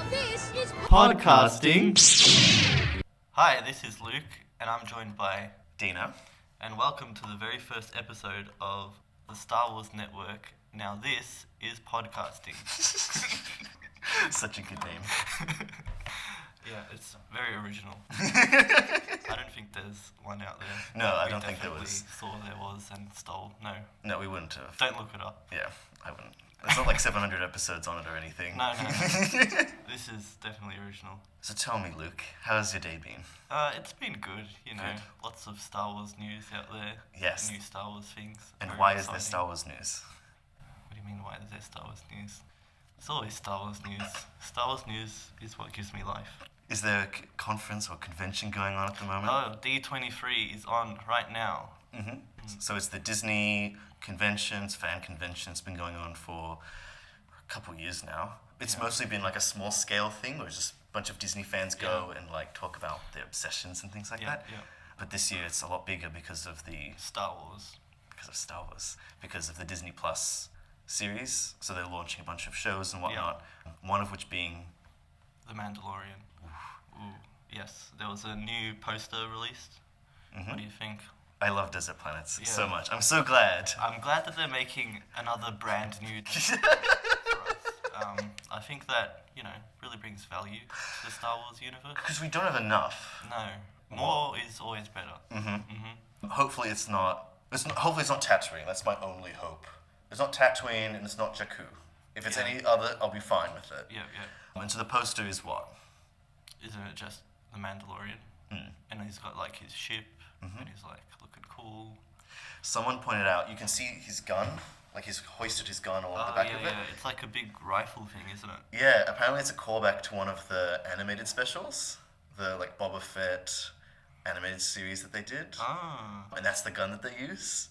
This is Podcasting. Hi, this is Luke, and I'm joined by Dina. and welcome to the very first episode of the Star Wars Network. Now this is podcasting. Such a good name. Yeah, it's very original. I don't think there's one out there. No, I We don't think there definitely was. Thought there was and stole. No, No, we wouldn't have. don't look it up. Yeah, I wouldn't. There's not like 700 episodes on it or anything. No. This is definitely original. So tell me, Luke, how's your day been? It's been good, you know. Good. Lots of Star Wars news out there. Yes. New Star Wars things. And Very why is there exciting. Star Wars news? What do you mean, why is there Star Wars news? It's always Star Wars news. Star Wars news is what gives me life. Is there a conference or convention going on at the moment? Oh, D23 is on right now. Mm-hmm. So it's the Disney conventions, fan conventions, been going on for a couple years now. It's Yeah. mostly been like a small scale thing where just a bunch of Disney fans go and like talk about their obsessions and things like Yeah, that. yeah. But this year it's a lot bigger because of Star Wars. Star Wars, because of the Disney Plus series. So they're launching a bunch of shows and whatnot. One of which being The Mandalorian. Ooh. Yes, there was a new poster released. Mhm. What do you think? I love desert planets Yeah. so much. I'm so glad. I'm glad that they're making another brand new for us. I think that, you know, really brings value to the Star Wars universe. Because we don't have enough. No, more is always better. Hopefully it's not. Hopefully it's not Tatooine. That's my only hope. It's not Tatooine and it's not Jakku. If it's Yeah. any other, I'll be fine with it. Yeah. And so the poster is what? Isn't it just the Mandalorian? Mm. And he's got like his ship, and he's like looking cool. Someone pointed out you can see his gun. Like he's hoisted his gun along the back of it. It's like a big rifle thing, isn't it? Yeah, apparently it's a callback to one of the animated specials, the like Boba Fett animated series that they did. Ah. And that's the gun that they use.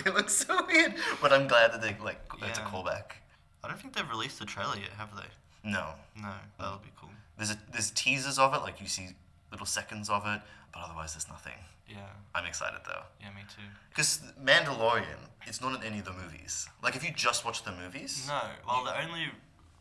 It looks so weird, but I'm glad that it's a Yeah. callback. I don't think they've released the trailer yet, have they? No, No, that'll be cool. there's teasers of it, like you see little seconds of it, but otherwise there's nothing. Yeah, I'm excited though, yeah, me too. because Mandalorian, it's not in any of the movies. Like if you just watch the movies, No, well, the only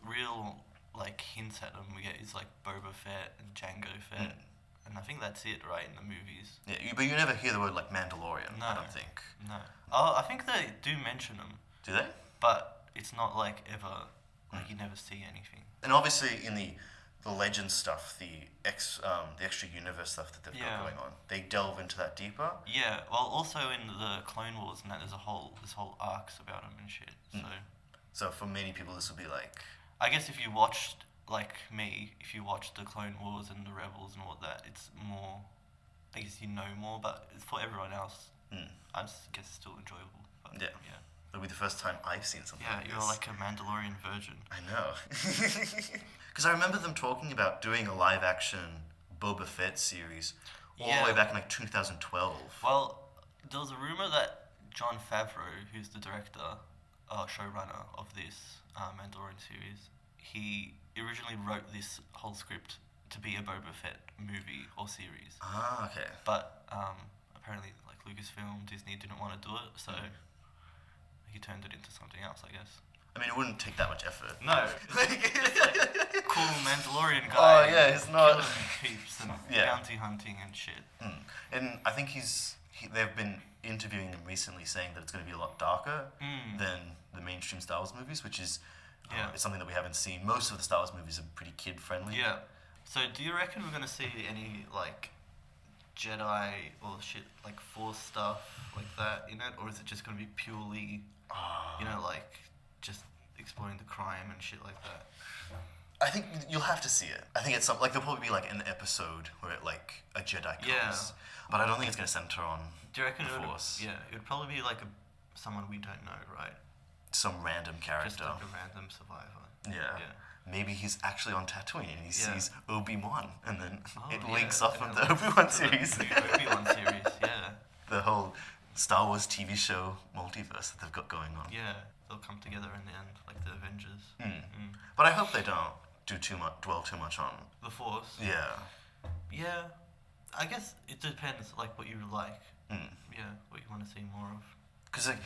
real like hints at them we get is like Boba Fett and Jango Fett, and I think that's it, right, in the movies. yeah, but you never hear the word like Mandalorian. I No. don't think. No. Oh, I think they do mention them, Do they? but it's not like ever. Like you never see anything. And obviously in the legend stuff, the extra universe stuff that they've Yeah. got going on, they delve into that deeper. Yeah. Well, also in the Clone Wars and that, there's this whole arcs about them and shit. So So for many people, this will be like, I guess if you watched like me, if you watched the Clone Wars and the Rebels and all that, it's more. I guess you know more, but for everyone else, I just guess it's still enjoyable. But, Yeah. it'll be the first time I've seen something Yeah, like you're this. like a Mandalorian virgin. I know. Because I remember them talking about doing a live-action Boba Fett series all the way Yeah. back in like 2012. Well, there was a rumor that Jon Favreau, who's the director, showrunner of this Mandalorian series, he originally wrote this whole script to be a Boba Fett movie or series. Ah, okay. But apparently, like Lucasfilm, Disney didn't want to do it, so he turned it into something else, I guess. I mean, it wouldn't take that much effort. No, cool Mandalorian guy. Oh, yeah, he's not- killing peeps and Yeah. bounty hunting and shit. And I think they've been interviewing him recently saying that it's going to be a lot darker than the mainstream Star Wars movies, which is it's something that we haven't seen. Most of the Star Wars movies are pretty kid-friendly. Yeah. So do you reckon we're gonna see any like Jedi or shit like Force stuff like that in it, or is it just gonna be purely, you know, like just exploring the crime and shit like that? I think you'll have to see it. I think it's like there'll probably be like an episode where like a Jedi comes. Yeah. But I don't think it's going to center on Do you reckon the it would? Force. Yeah, it would probably be like someone we don't know, right? Some random character. Just like a random survivor. Yeah. Yeah. Maybe he's actually on Tatooine and he Yeah. sees Obi-Wan and then Oh, it yeah, links off and of then the Obi-Wan the series. new Obi-Wan series, yeah. The whole Star Wars TV show multiverse that they've got going on. Yeah, they'll come together in the end, like the Avengers. But I hope they don't dwell too much on. The Force. Yeah. Yeah, I guess it depends, like what you like. Yeah, what you want to see more of. Because like,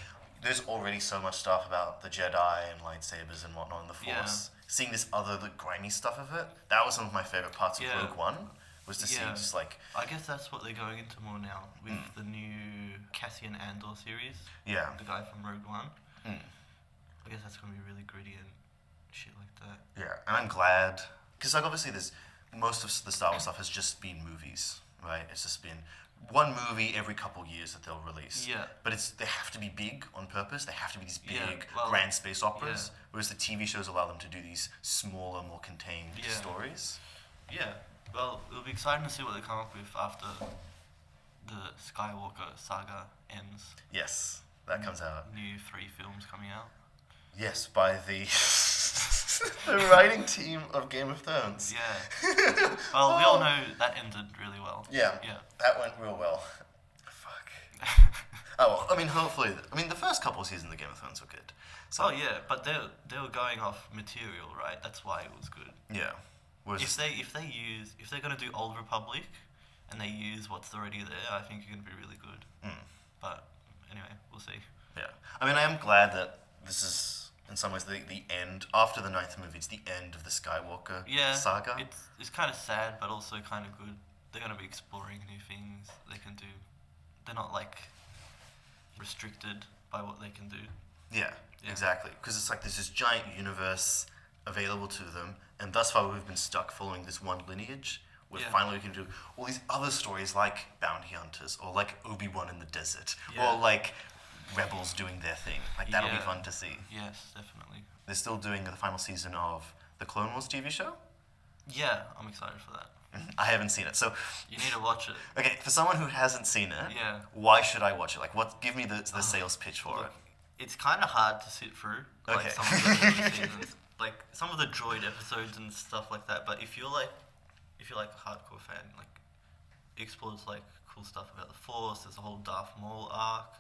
there's already so much stuff about the Jedi and lightsabers and whatnot in the Force. seeing this other the grimy stuff of it, that was some of my favorite parts of Yeah. Rogue One. Was to see Yeah. just like I guess that's what they're going into more now with the new Cassian Andor series. yeah. The guy from Rogue One. Mm. I guess that's gonna be really gritty and shit like that. Yeah, and I'm glad because like obviously there's most of the Star Wars stuff has just been movies, right? It's just been one movie every couple years that they'll release. Yeah. But they have to be big on purpose. They have to be these big Yeah, well, grand space operas, yeah. whereas the TV shows allow them to do these smaller, more contained Yeah. stories. Yeah. Well, it'll be exciting to see what they come up with after the Skywalker saga ends. Yes, that comes out. New 3 films coming out. Yes, by the the writing team of Game of Thrones. Yeah. Well, we all know that ended really well. Yeah. Yeah. That went real well. Fuck. Oh, well, I mean, hopefully. I mean, the first couple of seasons of Game of Thrones were good. So, Oh yeah, but they were going off material, right? That's why it was good. yeah. Whereas If they're gonna do Old Republic, and they use what's already there, I think it's gonna be really good. But anyway, we'll see. yeah. I mean, I am glad that this is, in some ways, the end. After the 9th movie, it's the end of the Skywalker Yeah, saga. It's kind of sad, but also kind of good. They're gonna be exploring new things they can do. They're not like restricted by what they can do. Yeah, Yeah. exactly. Because it's like there's this giant universe available to them, and thus far we've been stuck following this one lineage. Where Yeah. finally we can do all these other stories like Bounty Hunters, or like Obi-Wan in the desert, Yeah. or like Rebels doing their thing. Like that'll be Yeah. fun to see. Yes, definitely. They're still doing the final season of the Clone Wars TV show. Yeah, I'm excited for that. I haven't seen it, so You need to watch it. okay. For someone who hasn't seen it, Yeah. why should I watch it? Like, give me the sales pitch for Look, it. it's kind of hard to sit through. Like Okay. some of the early seasons, like some of the droid episodes and stuff like that. But if you're like a hardcore fan, like it explores like cool stuff about the Force. There's a whole Darth Maul arc.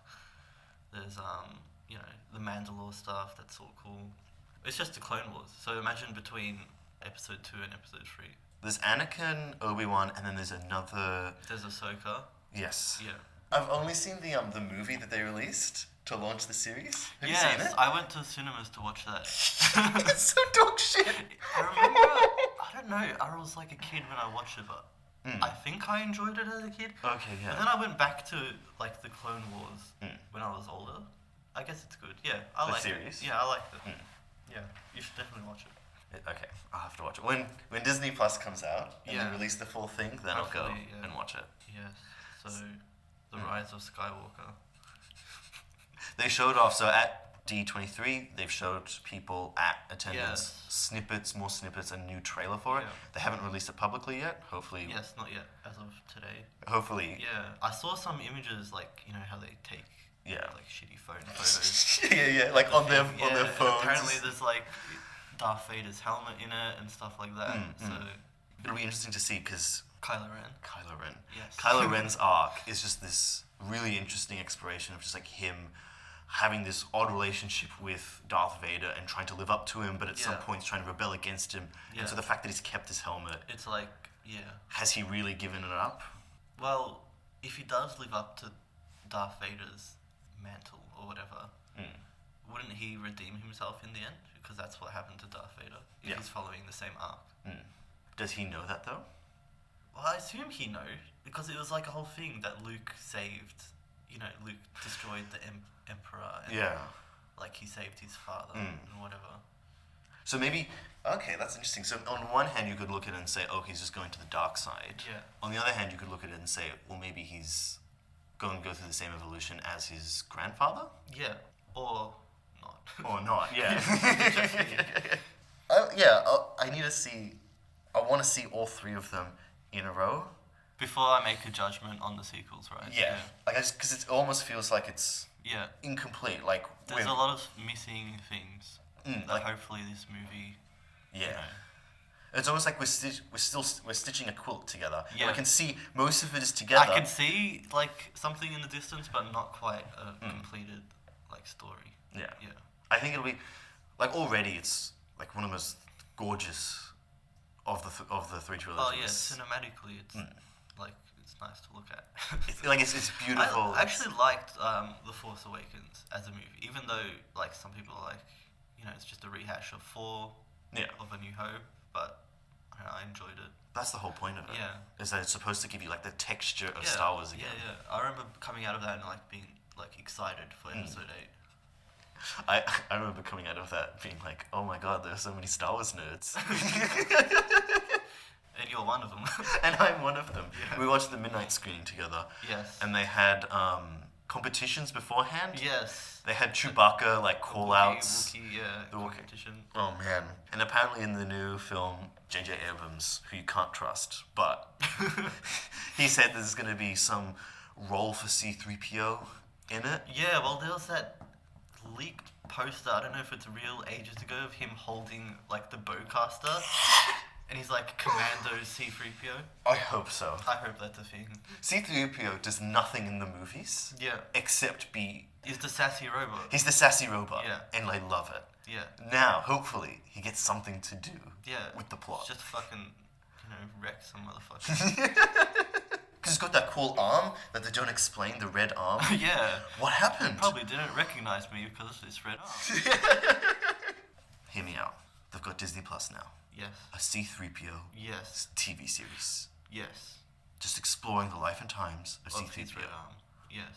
There's the Mandalore stuff. That's all cool. It's just the Clone Wars. So imagine between episode 2 and episode 3. There's Anakin, Obi-Wan, and then there's another. There's Ahsoka. Yes. Yeah. I've only seen the movie that they released to launch the series. Have you Yes, seen it? I went to the cinemas to watch that. It's so dog shit. I remember, I don't know, I was like a kid when I watched it, but I think I enjoyed it as a kid. Okay, yeah. But then I went back to like the Clone Wars when I was older. I guess it's good. Yeah, I The like series? it. Yeah, I like it. Yeah, you should definitely watch it. Okay, I'll have to watch it. When Disney Plus comes out and Yeah. they release the full thing, then I'll go Hopefully, yeah. and watch it. Yes. So, the Rise of Skywalker. They showed off, so at D23, they've showed people at attendance Yes. more snippets, and a new trailer for it. Yeah. They haven't released it publicly yet. Hopefully, Yes, not yet, as of today. hopefully, Yeah, I saw some images like how they take yeah. like shitty phone photos. yeah, like on their Yeah, and phones. apparently there's like Darth Vader's helmet in it and stuff like that. So It'll be interesting to see because Kylo Ren. Kylo Ren. Yes. Kylo Ren's arc is just this really interesting exploration of just like him having this odd relationship with Darth Vader and trying to live up to him, but at some Yeah. points trying to rebel against him. Yeah. And so the fact that he's kept his helmet, It's like has he really given it up? well, if he does live up to Darth Vader's mantle or whatever, wouldn't he redeem himself in the end? Because that's what happened to Darth Vader. If Yeah. he's following the same arc. Does he know that though? Well, I assume he knows because it was like a whole thing that Luke saved. Luke destroyed the Emperor. And, Yeah. Like he saved his father and whatever. So maybe, okay, that's interesting. So on one hand, you could look at it and say, oh, he's just going to the dark side. Yeah. On the other hand, you could look at it and say, well, maybe he's going to go through the same evolution as his grandfather? Yeah. Or not. Or not, yeah. I need to see, I want to see all 3 of them in a row. Before I make a judgment on the sequels, right? Yeah. Like, because it almost feels like it's Yeah. incomplete. Like, There's a lot of missing things that like- hopefully this movie. yeah. It's almost like we're stitching a quilt together. And Yeah. I can see most of it is together. I can see like something in the distance, but not quite a completed like story. Yeah. Yeah. I think it'll be like already it's like one of the most gorgeous of the 3 trilogies. Oh yeah, cinematically it's like it's nice to look at. It's beautiful. I actually liked The Force Awakens as a movie, even though like some people are like, it's just a rehash of 4. of A New Hope, but I don't know, I enjoyed it. That's the whole point of it. Yeah. Is that it's supposed to give you like the texture of Yeah, Star Wars again. Yeah, yeah. I remember coming out of that and like being like excited for episode 8. I remember coming out of that being like, oh my god, there are so many Star Wars nerds. And you're one of them. And I'm one of them. Yeah. We watched the midnight screening together. Yes. And they had competitions beforehand. Yes. They had Chewbacca like call outs. Wookiee, The Wookiee. competition. Oh man. And apparently in the new film, J.J. Abrams, who you can't trust, but he said there's going to be some role for C-3PO in it. Yeah, well, there was that leaked poster, I don't know if it's real, ages ago, of him holding like the bowcaster. And he's like Commando C-3PO. I hope so. I hope that's a thing. C-3PO does nothing in the movies Yeah. except be... He's the sassy robot. He's the sassy robot. Yeah. And I love it. Yeah. Now, hopefully, he gets something to do Yeah. with the plot. Just fucking, wreck some motherfucker. Because he's got that cool arm that they don't explain, the red arm. Yeah. What happened? Probably didn't recognize me because of this red arm. Hear me out. They've got Disney Plus now. Yes. A C-3PO Yes. TV series. Yes. Just exploring the life and times of Of his C-3PO. red arm. Yes.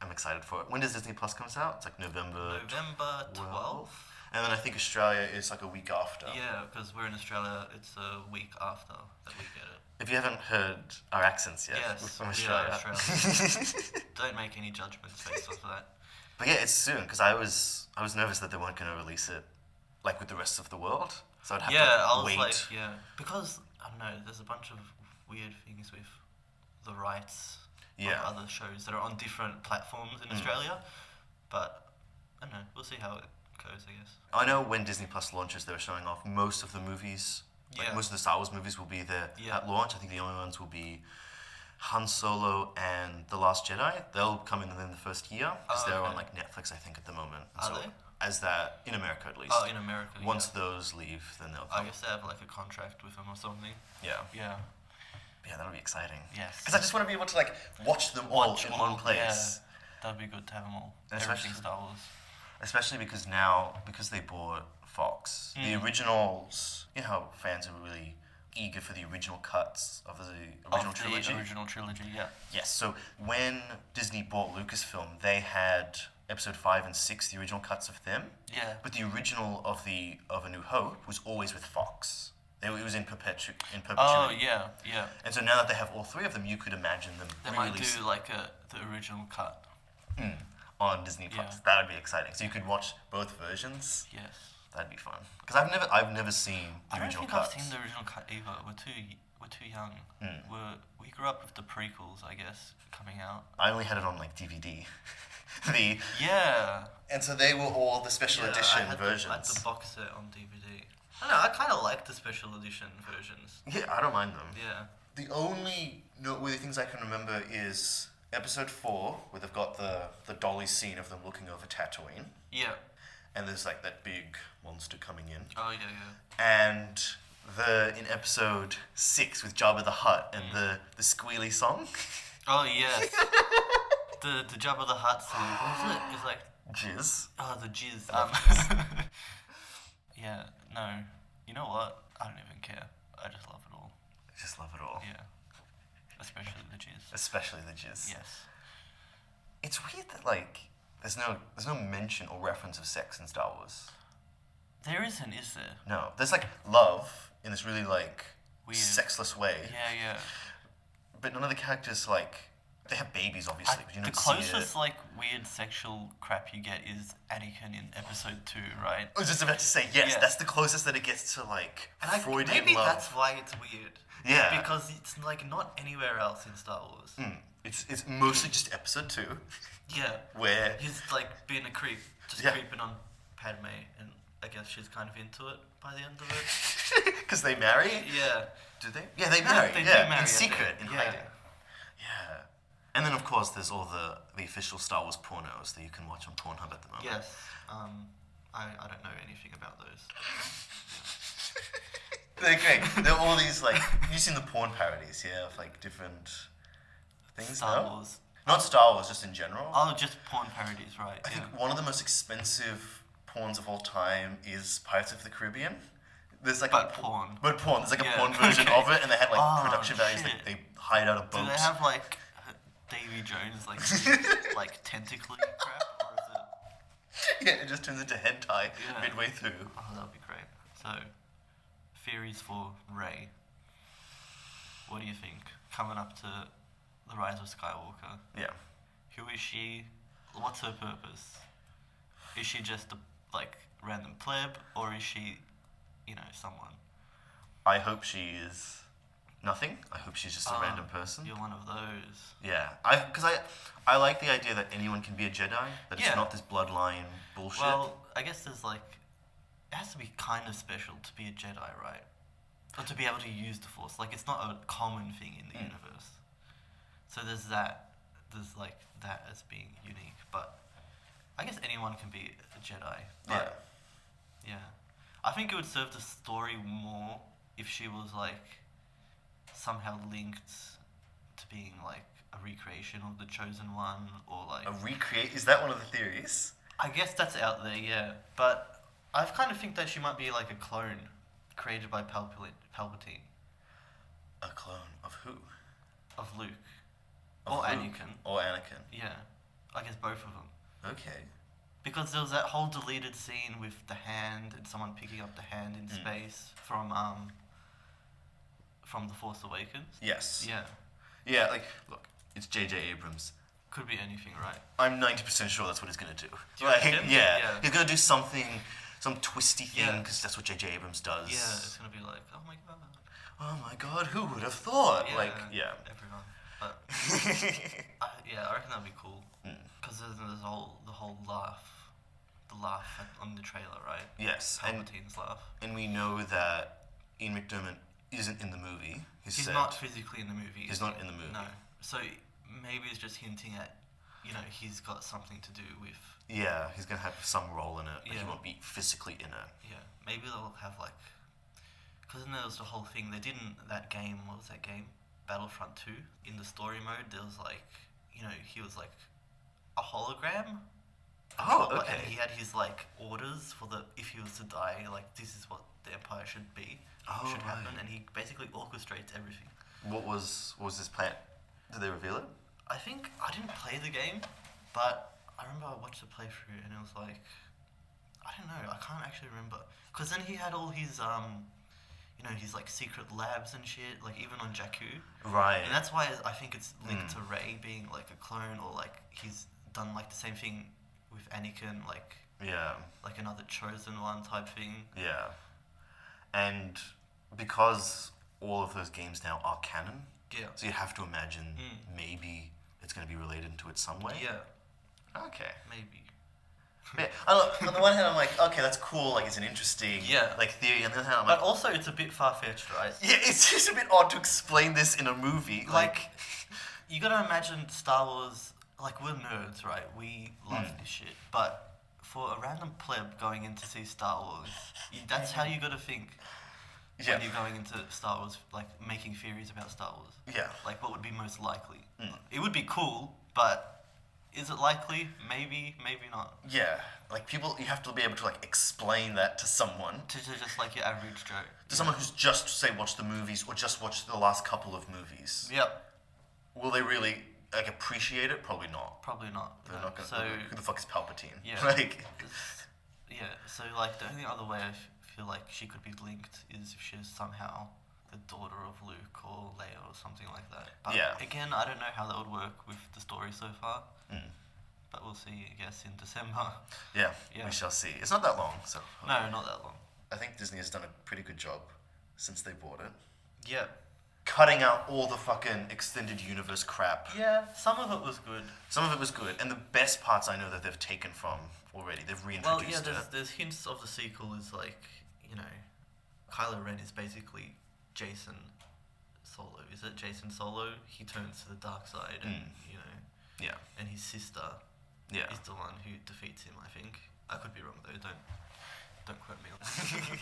I'm excited for it. When does Disney Plus comes out? It's like November 12th? And then I think Australia is like a week after. Yeah, because we're in Australia, it's a week after that we get it. If you haven't heard our accents yet, Yes, we're from we are Australia. Don't make any judgments based off of that. But yeah, it's soon because I was nervous that they weren't going to release it like with the rest of the world, so I'd have I to was wait. because I don't know, there's a bunch of weird things with the rights Yeah. of other shows that are on different platforms in Australia, but I don't know, we'll see how it goes, I guess. I know when Disney Plus launches, they're showing off most of the movies. Like Yeah. most of the Star Wars movies will be there Yeah. at launch. I think the only ones will be Han Solo and The Last Jedi. They'll come in within the first year because Oh, they're on okay. like Netflix, I think, at the moment. Are they? As that in America at least. Oh, in America, Once those leave, then they'll I come. guess they have like a contract with them or something. Yeah. Yeah. Yeah, that'll be exciting. Yes. Because I just want to be able to like watch them all in one place. Yeah. That'd be good to have them all. And Everything especially- Star Wars. Especially because now, because they bought Fox, the originals, you know how fans are really eager for the original cuts of the original Of trilogy? The original trilogy, yeah. Yes, so when Disney bought Lucasfilm, they had episode 5 and 6, the original cuts of them. Yeah. But the original of A New Hope was always with Fox. It was in perpetuity. Oh, yeah, yeah. And so now that they have all three of them, you could imagine them They might re-release do like the original cut. on Disney Plus. Yeah. That would be exciting. So you could watch both versions. Yes. That'd be fun. Because I've never seen the I don't original think cuts. I've seen the original cut either. We're too young. We grew up with the prequels, I guess, coming out. I only had it on like DVD. Yeah. And so they were all the special edition I had versions. the box set on DVD. I don't know, I kind of like the special edition versions. Yeah, I don't mind them. Yeah. The only noteworthy things I can remember is episode 4, where they've got the dolly scene of them looking over Tatooine, Yeah. and there's like that big monster coming in. Oh, yeah, yeah. And in episode 6 with Jabba the Hutt and the squealy song. Oh, yes. the Jabba the Hutt song. What was it? It's like... Jizz. Oh, the jizz. Yeah, no. You know what? I don't even care. I just love it all. Just love it all. Yeah. Especially the jizz. Especially the jizz. Yes. It's weird that like there's no mention or reference of sex in Star Wars. There isn't, is there? No. There's like love in this really like Weird. sexless way. Yeah, yeah. But none of the characters like they have babies obviously, but you The don't see it. closest like weird sexual crap you get is Anakin in episode 2, right? I was just about to say yes. Yeah. That's the closest that it gets to like Freudian maybe love. that's why it's weird. Yeah. Because it's like not anywhere else in Star Wars. It's mostly just episode 2 Yeah. where He's like being a creep, just Yeah. creeping on Padme, and I guess she's kind of into it by the end of it. because they marry. Yeah. Do they? Yeah, they marry. They do yeah, marry in at secret, the in end. hiding. Yeah. And then of course there's all the official Star Wars pornos that you can watch on Pornhub at the moment. Yes. I don't know anything about those. They're great. They're all these like you've seen the porn parodies, yeah, of like different things. Star no? Wars. Not Star Wars, just in general. Oh, just porn parodies, right? I think one of the most expensive porns of all time is Pirates of the Caribbean. There's like But porn. But porn. There's like a Yeah, porn version okay. of it, and they had like Oh, production values. shit. They hired out a boat. Do they have like Davy Jones like tentacly crap, or is it? Yeah, it just turns into hentai Yeah. midway through. Oh, that'd be great. So, theories for Rey. What do you think? Coming up to the Rise of Skywalker. Yeah. Who is she? What's her purpose? Is she just a random pleb, or is she, someone? I hope she is nothing. I hope she's just a random person. You're one of those. Yeah, because I like the idea that anyone can be a Jedi. That it's not this bloodline bullshit. Well, I guess there's it has to be kind of special to be a Jedi, right? Or to be able to use the Force. It's not a common thing in the universe. So there's that. There's that as being unique, but I guess anyone can be a Jedi. But yeah. I think it would serve the story more if she was somehow linked to being a recreation of the Chosen One, or Is that one of the theories? I guess that's out there, yeah. But I kind of think that she might be a clone created by Palpatine. A clone of who? Of Luke. Of or Luke. Anakin. Or Anakin. Yeah. I guess both of them. Okay. Because there was that whole deleted scene with the hand and someone picking up the hand in space from The Force Awakens. Yes. Yeah. Yeah, look, it's J.J. Abrams. Could be anything, right? I'm 90% sure that's what he's going to do. Do you reckon? Yeah. Yeah. He's going to do something, some twisty thing, Yeah. because that's what J.J. Abrams does. Yeah, it's going to be oh my god. Oh my god, who would have thought? Yeah. Everyone. But, I reckon that'd be cool. Because there's the whole laugh. The laugh on the trailer, right? Yes. Palpatine's laugh. And we know that Ian McDiarmid isn't in the movie. He's not physically in the movie. He's not in the movie. No. So maybe it's just hinting at, he's got something to do with... Yeah, he's going to have some role in it, but he Yeah. won't be physically in it. Yeah. Maybe they'll have because then there was the whole thing, they did in that game, what was that game? Battlefront 2. In the story mode, there was he was a hologram. Oh, And okay. he had his orders for if he was to die, this is what the Empire should be, should happen, right. and he basically orchestrates everything. What was his plan? Did they reveal it? I think I didn't play the game, but I remember I watched the playthrough and it was I don't know, I can't actually remember, because then he had all his his secret labs and shit, even on Jakku. Right. And that's why I think it's linked to Rey being a clone, or he's done the same thing with Anakin, Yeah. Another Chosen One type thing. Yeah. And because all of those games now are canon, Yeah. so you have to imagine maybe it's going to be related to it some way. Yeah. Okay. Maybe. Yeah. On the one hand, I'm okay, that's cool. It's an interesting theory. On the other hand, I'm But also, it's a bit far-fetched, right? yeah, it's just a bit odd to explain this in a movie. You gotta imagine Star Wars, we're nerds, right? We love this shit. But for a random pleb going in to see Star Wars, that's how you gotta think when you're going into Star Wars, making theories about Star Wars. Yeah. What would be most likely? It would be cool, but is it likely? Maybe, maybe not. Yeah. People, you have to be able to explain that to someone. To just your average Joe. To someone who's just, say, watched the movies or just watched the last couple of movies. Yep. Will they really appreciate it? Probably not. Probably not. They're not gonna. So who the fuck is Palpatine? yeah. Yeah. So the only other way I feel she could be linked is if she's somehow the daughter of Luke or Leia or something like that. But again, I don't know how that would work with the story so far. But we'll see, I guess, in December. Yeah, we shall see. It's not that long, so. No, not that long. I think Disney has done a pretty good job since they bought it. Yeah. Cutting out all the fucking extended universe crap. Yeah, some of it was good. Some of it was good, and the best parts I know that they've taken from already. They've reintroduced it. There's hints of the sequel is Kylo Ren is basically Jason Solo. Is it Jason Solo? He turns to the dark side, and Yeah. and his sister is the one who defeats him. I think I could be wrong though. Don't quote me on that.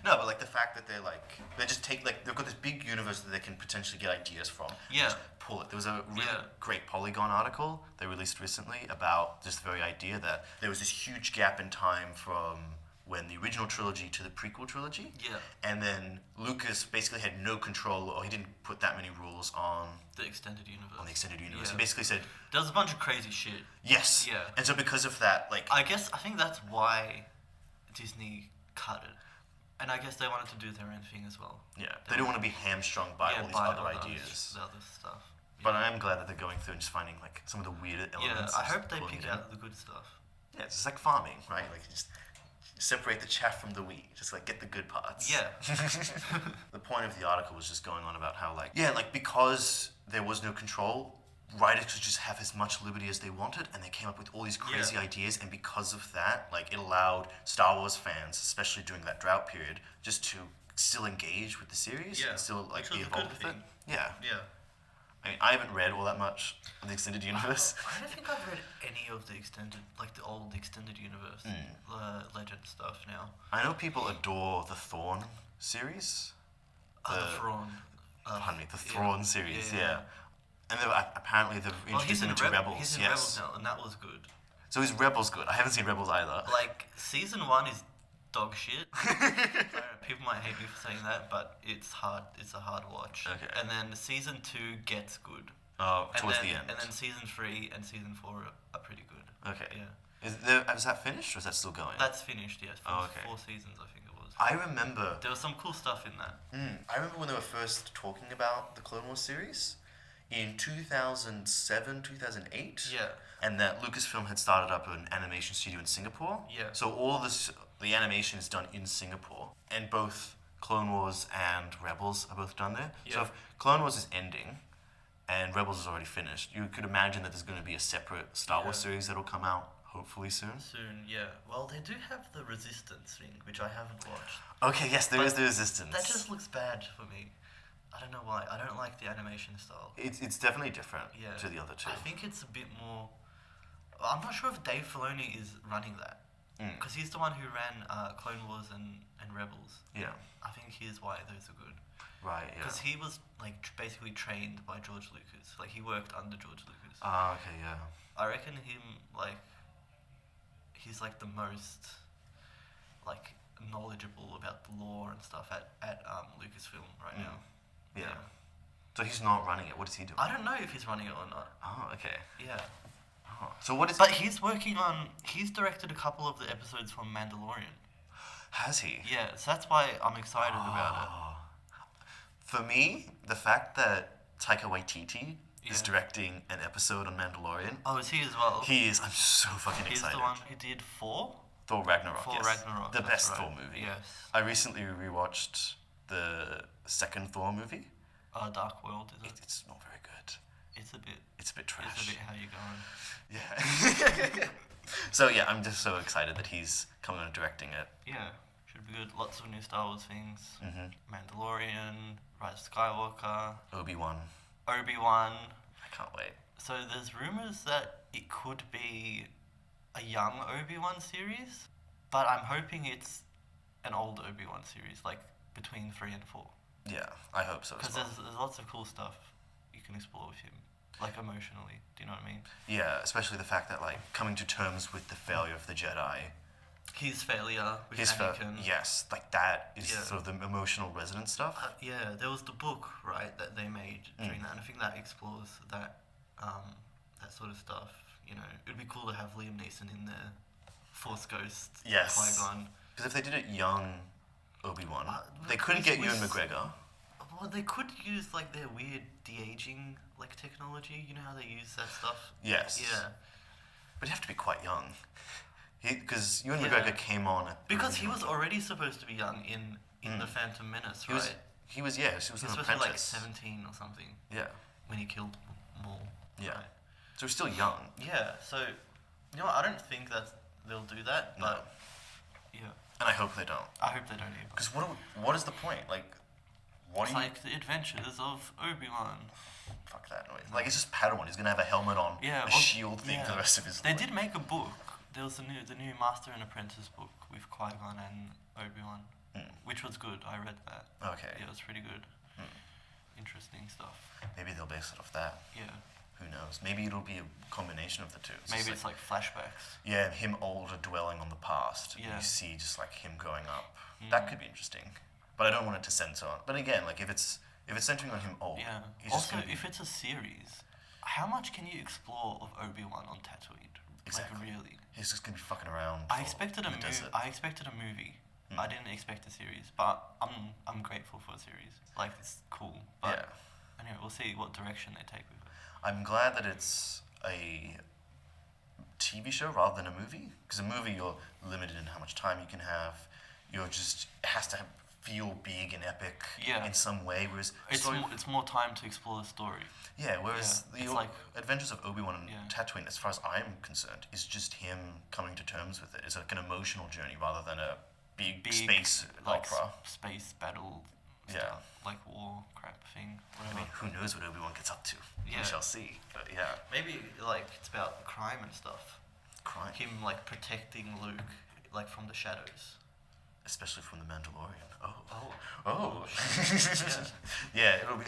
No, but the fact that they just take they've got this big universe that they can potentially get ideas from. Yeah. Just pull it. There was a really great Polygon article they released recently about this very idea that there was this huge gap in time from when the original trilogy to the prequel trilogy. Yeah. And then Lucas basically had no control, or he didn't put that many rules on the extended universe. He basically said there was a bunch of crazy shit. Yes. Yeah. And so because of that, like, I think that's why Disney cut it. And I guess they wanted to do their own thing as well. Yeah. They don't want to be hamstrung by all these other ideas. The other stuff. But I am glad that they're going through and just finding like some of the weird elements. Yeah, I hope they pick out the good stuff. Yeah, it's just like farming, right? Like you just separate the chaff from the wheat. Just like get the good parts. Yeah. The point of the article was just going on about how like because there was no control, writers could just have as much liberty as they wanted, and they came up with all these crazy ideas, and because of that, like it allowed Star Wars fans, especially during that drought period, just to still engage with the series and still like be involved with it. Yeah. Yeah. I mean, I haven't read all that much of the extended universe. I don't think I've read any of the extended, like the old extended universe legend stuff now. I know people adore the Thrawn series. The Thrawn. Pardon me, the Thrawn series, yeah. And apparently they've introduced him into Rebels. He's in Rebels now, and that was good. So is Rebels good? I haven't seen Rebels either. Like, season 1 is dog shit. People might hate me for saying that, but it's hard. It's a hard watch. Okay. And then season 2 gets good. Oh, towards the end. And then season 3 and season 4 are pretty good. Okay. Yeah. Is that finished, or is that still going? That's finished, yes. Okay. 4 seasons, I think it was. I remember... There was some cool stuff in that. I remember when they were first talking about the Clone Wars series in 2007, 2008. Yeah. And that Lucasfilm had started up an animation studio in Singapore. Yeah. So all the animation is done in Singapore. And both Clone Wars and Rebels are both done there. Yeah. So if Clone Wars is ending and Rebels is already finished, you could imagine that there's going to be a separate Star Wars series that'll come out hopefully soon. Soon, yeah. Well, they do have the Resistance thing, which I haven't watched. Okay, yes, there is the Resistance. That just looks bad for me. I don't know why. I don't like the animation style. It's definitely different to the other two. I think it's a bit more... I'm not sure if Dave Filoni is running that. Because he's the one who ran Clone Wars and Rebels. Yeah. I think he is why those are good. Right, yeah. Because he was like basically trained by George Lucas. Like he worked under George Lucas. Ah, okay, yeah. I reckon he's like the most like knowledgeable about the lore and stuff at Lucasfilm right now. Yeah. So he's not running it. What is he doing? I don't know if he's running it or not. Oh, okay. Yeah. Oh. So what is... But he's working on... He's directed a couple of the episodes from Mandalorian. Has he? Yeah, so that's why I'm excited about it. For me, the fact that Taika Waititi is directing an episode on Mandalorian... Oh, is he as well? He is. I'm so fucking excited. He's the one who did Thor Ragnarok, Thor yes. Ragnarok. The best Thor movie. Yes. I recently rewatched the second Thor movie. Dark World, is it? It's not very good. It's a bit trash. It's a bit how you going. Yeah. So yeah, I'm just so excited that he's coming and directing it. Yeah, should be good. Lots of new Star Wars things. Mandalorian, Rise of Skywalker. Obi-Wan. Obi-Wan. I can't wait. So there's rumors that it could be a young Obi-Wan series, but I'm hoping it's an old Obi-Wan series, like between 3 and 4. Yeah, I hope so. Because there's lots of cool stuff you can explore with him, like emotionally. Do you know what I mean? Yeah, especially the fact that like coming to terms with the failure of the Jedi. His failure with Anakin. Yes, like that is sort of the emotional resonance stuff. Yeah, there was the book, right, that they made during that, and I think that explores that that sort of stuff. You know, it'd be cool to have Liam Neeson in there, Force Ghost, yes. Qui-Gon. Because if they did it young Obi-Wan, they couldn't get Ewan McGregor. Well, they could use like their weird de-aging like technology. You know how they use that stuff? Yes. Yeah. But you have to be quite young. Because Ewan McGregor came on... Because he was already supposed to be young in The Phantom Menace, right? He was an apprentice. Supposed to be like 17 or something. Yeah. When he killed Maul. Yeah. Right? So he's still young. Yeah, so... You know what, I don't think that they'll do that, but... No. Yeah. And I hope they don't. I hope they don't either. Because what is the point? Like... It's like the adventures of Obi-Wan. Fuck that noise. Like, it's just Padawan. He's going to have a helmet on, a shield thing for the rest of his life. They did make a book. There was the new Master and Apprentice book with Qui-Gon and Obi-Wan, which was good. I read that. Okay. Yeah, it was pretty good. Interesting stuff. Maybe they'll base it off that. Yeah. Who knows? Maybe it'll be a combination of the two. Maybe it's like flashbacks. Yeah, him older dwelling on the past. Yeah. You see just like him growing up. That could be interesting. But I don't want it to center on. But again, like if it's centering on him old. Yeah. He's Also, just if it's a series, how much can you explore of Obi-Wan on Tatooine? Exactly. Like really. He's just gonna be fucking around. I expected a movie. desert. I expected a movie. I didn't expect a series, but I'm grateful for a series. Like it's cool. But anyway, we'll see what direction they take with it. I'm glad that it's a TV show rather than a movie. Because a movie, you're limited in how much time you can have. It has to feel big and epic in some way. Whereas it's more time to explore the story. Yeah, whereas the like Adventures of Obi-Wan and Tatooine, as far as I'm concerned, is just him coming to terms with it. It's like an emotional journey rather than a big space like opera. Space battle. Stuff, like war crap thing. Whatever. I mean, who knows what Obi-Wan gets up to? Yeah. We shall see. But yeah. Maybe like it's about crime and stuff. Crime. Him like protecting Luke like from the shadows. Especially from the Mandalorian. Oh. Yeah, it'll be.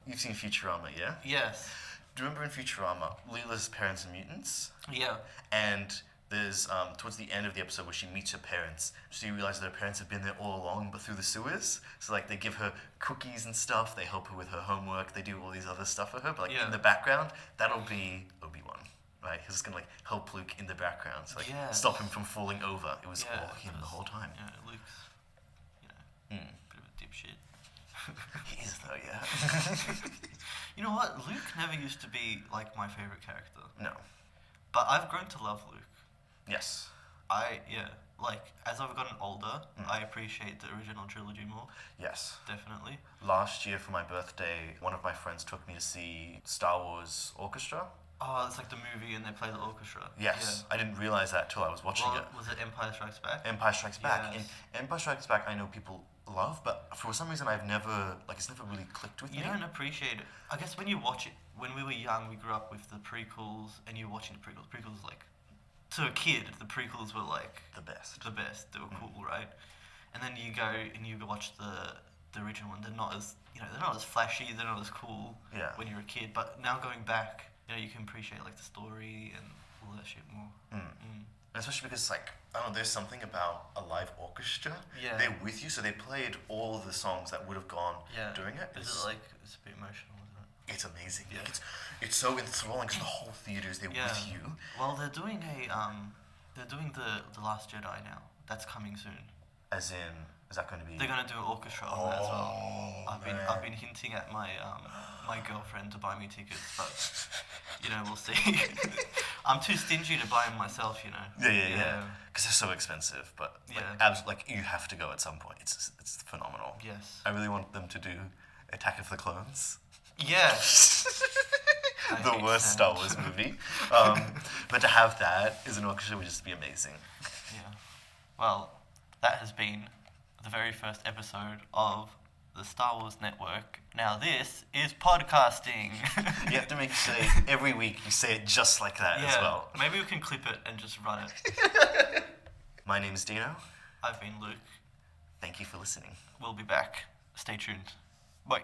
You've seen Futurama, yeah? Yes. Do you remember in Futurama, Leela's parents are mutants? Yeah. And there's towards the end of the episode where she meets her parents, she realizes that her parents have been there all along, but through the sewers. So like they give her cookies and stuff. They help her with her homework. They do all these other stuff for her. But like in the background, that'll be Obi-Wan. Right, he's just gonna like help Luke in the background, so like stop him from falling over. It was all him the whole time. Yeah, Luke's, bit of a dipshit. He is though, yeah. You know what? Luke never used to be like my favorite character. No. But I've grown to love Luke. Yes. Like as I've gotten older, I appreciate the original trilogy more. Yes. Definitely. Last year for my birthday, one of my friends took me to see Star Wars Orchestra. Oh, it's like the movie and they play the orchestra. Yes, I didn't realize that till I was watching it. Was it Empire Strikes Back? Empire Strikes Back. Yes. And Empire Strikes Back, I know people love, but for some reason it's never really clicked with me. You don't appreciate it. I guess when you watch it, when we were young, we grew up with the prequels, and you're watching the prequels. Prequels, like, to a kid, the prequels were like the best. They were cool, right? And then you go and you watch the original one. They're not as they're not as flashy. They're not as cool. When you're a kid, but now going back, you can appreciate like the story and all that shit more. Especially because like I don't know, there's something about a live orchestra. Yeah. They're with you, so they played all of the songs that would have gone during it. It's a bit emotional, isn't it? It's amazing. Yeah. Like it's so enthralling because the whole theater is there with you. Well, they're doing the Last Jedi now. That's coming soon. As in, is that going to be? They're going to do an orchestra on that as well. I've been hinting at my my girlfriend to buy me tickets, but we'll see. I'm too stingy to buy them myself, Yeah. Because they're so expensive, but you have to go at some point. It's phenomenal. Yes. I really want them to do Attack of the Clones. Yes. The worst Star Wars movie. But to have that as an orchestra would just be amazing. Yeah. Well, that has been the very first episode of the Star Wars Network. Now this is podcasting. You have to make sure every week you say it just like that as well. Maybe we can clip it and just run it. My name is Dino. I've been Luke. Thank you for listening. We'll be back. Stay tuned. Bye.